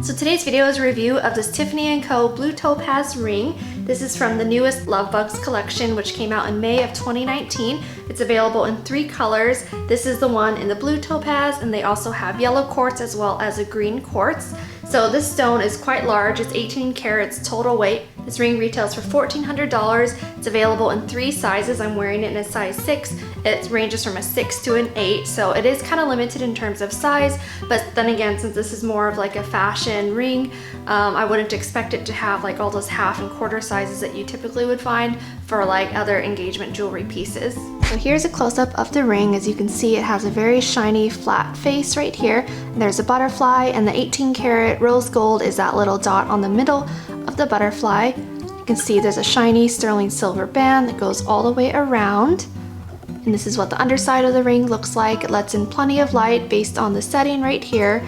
So today's video is a review of this Tiffany & Co. Blue Topaz ring. This is from the newest Love Bugs collection, which came out in May of 2019. It's available in 3 colors. This is the one in the blue topaz, and they also have yellow quartz as well as a green quartz. So this stone is quite large. It's 18 carats total weight. This ring retails for $1,400. It's available in 3 sizes. I'm wearing it in a size 6. It ranges from a 6 to an 8, so it is kind of limited in terms of size, but then again, since this is more of like a fashion ring, I wouldn't expect it to have like all those half and quarter sizes that you typically would find for like other engagement jewelry pieces. So here's a close-up of the ring. As you can see, it has a very shiny flat face right here. And there's a butterfly, and the 18 karat rose gold is that little dot on the middle of the butterfly. You can see there's a shiny sterling silver band that goes all the way around. And this is what the underside of the ring looks like. It lets in plenty of light based on the setting right here.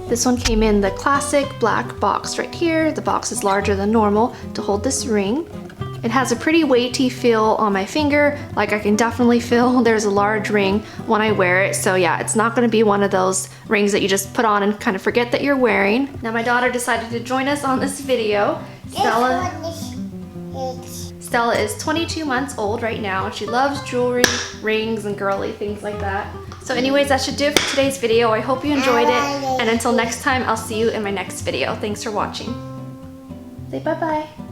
This one came in the classic black box right here. The box is larger than normal to hold this ring. It has a pretty weighty feel on my finger. Like, I can definitely feel there's a large ring when I wear it. So yeah, it's not gonna be one of those rings that you just put on and kind of forget that you're wearing. Now my daughter decided to join us on this video. Stella is 22 months old right now. She loves jewelry, rings, and girly things like that. So anyways, that should do it for today's video. I hope you enjoyed it. And until next time, I'll see you in my next video. Thanks for watching. Say bye-bye.